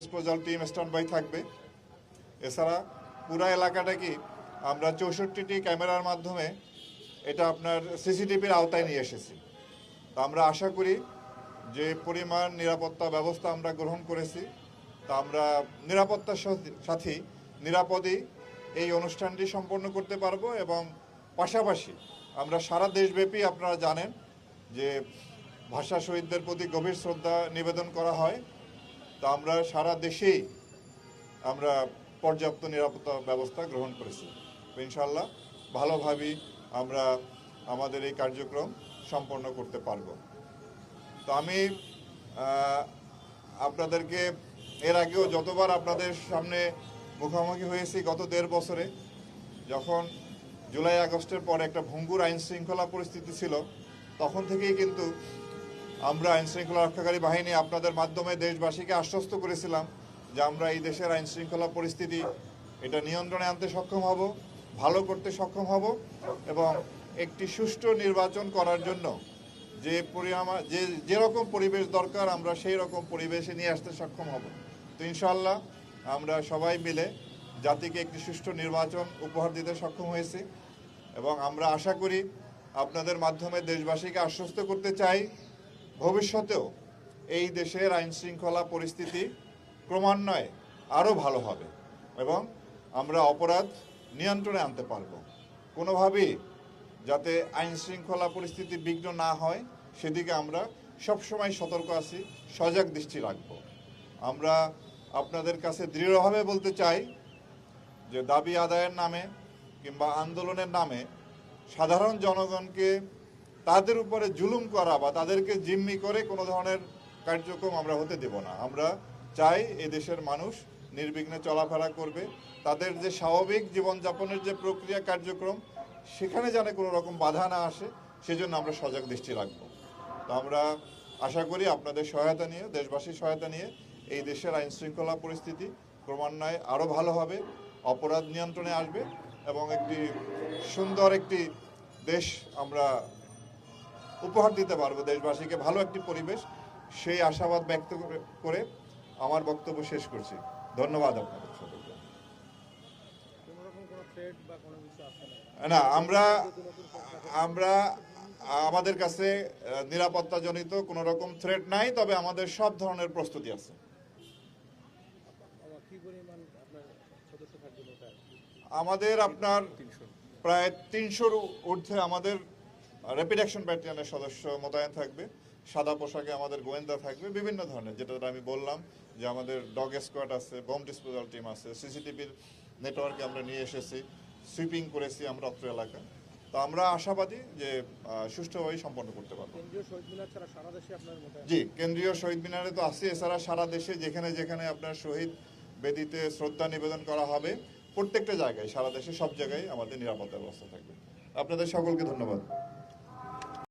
Disposal team stand by থাকবে। এছাড়া পুরা এলাকাটাকে আমরা 64টি ক্যামেরার মাধ্যমে এটা আপনার সিসিটিভির আওতায় নিয়ে এসেছি। তা আমরা আশা করি যে পরিমাণ নিরাপত্তা ব্যবস্থা আমরা গ্রহণ করেছি, তা আমরা নিরাপত্তার সাথে নিরাপদেই এই অনুষ্ঠানটি সম্পন্ন করতে পারবো। এবং পাশাপাশি আমরা সারা দেশব্যাপী, আপনারা জানেন যে ভাষা শহীদদের প্রতি গভীর শ্রদ্ধা নিবেদন করা হয়, তা আমরা সারা দেশেই আমরা পর্যাপ্ত নিরাপত্তা ব্যবস্থা গ্রহণ করেছি। ইনশাআল্লাহ ভালোভাবেই আমরা আমাদের এই কার্যক্রম সম্পন্ন করতে পারব। তো আমি আপনাদেরকে এর আগেও যতবার আপনাদের সামনে মুখোমুখি হয়েছি গত 1.5 বছরে, যখন জুলাই আগস্টের পর একটা ভঙ্গুর আইন শৃঙ্খলা পরিস্থিতি ছিল, তখন থেকেই কিন্তু আমরা আইন শৃঙ্খলা রক্ষাকারী বাহিনী আপনাদের মাধ্যমে দেশবাসীকে আশ্বস্ত করেছিলাম যে আমরা এই দেশের আইন শৃঙ্খলা পরিস্থিতি এটা নিয়ন্ত্রণে আনতে সক্ষম হব, ভালো করতে সক্ষম হব এবং একটি সুষ্ঠু নির্বাচন করার জন্য যেরকম পরিবেশ দরকার আমরা সেই রকম পরিবেশে নিয়ে আসতে সক্ষম হব। তো ইনশাআল্লাহ আমরা সবাই মিলে জাতিকে একটি সুষ্ঠু নির্বাচন উপহার দিতে সক্ষম হয়েছি এবং আমরা আশা করি আপনাদের মাধ্যমে দেশবাসীকে আশ্বস্ত করতে চাই, ভবিষ্যতেও এই দেশের আইন শৃঙ্খলা পরিস্থিতি ক্রমান্বয়ে আরও ভালো হবে এবং আমরা অপরাধ নিয়ন্ত্রণে আনতে পারব। কোনোভাবেই যাতে আইন শৃঙ্খলা পরিস্থিতি বিঘ্ন না হয় সেদিকে আমরা সবসময় সতর্ক আছি, সজাগ দৃষ্টি রাখব। আমরা আপনাদের কাছে দৃঢ়ভাবে বলতে চাই যে দাবি আদায়ের নামে কিংবা আন্দোলনের নামে সাধারণ জনগণকে তাদের উপরে জুলুম করা বা তাদেরকে জিম্মি করে কোনো ধরনের কার্যক্রম আমরা হতে দেব না। আমরা চাই এই দেশের মানুষ নির্বিঘ্নে চলাফেরা করবে, তাদের যে স্বাভাবিক জীবনযাপনের যে প্রক্রিয়া কার্যক্রম সেখানে যেন কোনো রকম বাধা না আসে, সেজন্য আমরা সজাগ দৃষ্টি রাখব। তো আমরা আশা করি আপনাদের সহায়তা নিয়ে, দেশবাসীর সহায়তা নিয়ে এই দেশের আইন শৃঙ্খলা পরিস্থিতি ক্রমান্বয়ে আরও ভালো হবে, অপরাধ নিয়ন্ত্রণে আসবে এবং একটি সুন্দর একটি দেশ আমরা উপহার দিতে পারবো দেশবাসীকে, ভালো একটি পরিবেশ। সেই আশাবাদ ব্যক্ত করে আমার বক্তব্য শেষ করছি। ধন্যবাদ আপনাদের সকলকে। না, আমরা আমাদের কাছে নিরাপত্তাজনিত কোনো রকম থ্রেট নাই, তবে আমাদের সব ধরনের প্রস্তুতি আছে। আমাদের আপনার প্রায় 300-র ঊর্ধ্বে আমাদের র্যাপিড অ্যাকশন ব্যাটালিয়নের সদস্য মোতায়েন থাকবে। সাদা পোশাকে আমাদের গোয়েন্দা থাকবে বিভিন্ন ধরনের, যেটা আমি বললাম যে আমাদের ডগ স্কোয়াড আছে, বোম ডিসপোজাল টিম আছে, সিসিটিভির নেটওয়ার্কে আমরা নিয়ে এসেছি, সুইপিং করেছি আমরা অত্র এলাকা। তো আমরা আশাবাদী যে সুষ্ঠুভাবেই সম্পন্ন করতে পারবো। জি, কেন্দ্রীয় শহীদ মিনারে তো আছে, এছাড়া সারা দেশে যেখানে যেখানে আপনার শহীদ বেদিতে শ্রদ্ধা নিবেদন করা হবে প্রত্যেকটা জায়গায়, সারা দেশে সব জায়গায় আমাদের নিরাপত্তা ব্যবস্থা থাকবে। আপনাদের সকলকে ধন্যবাদ।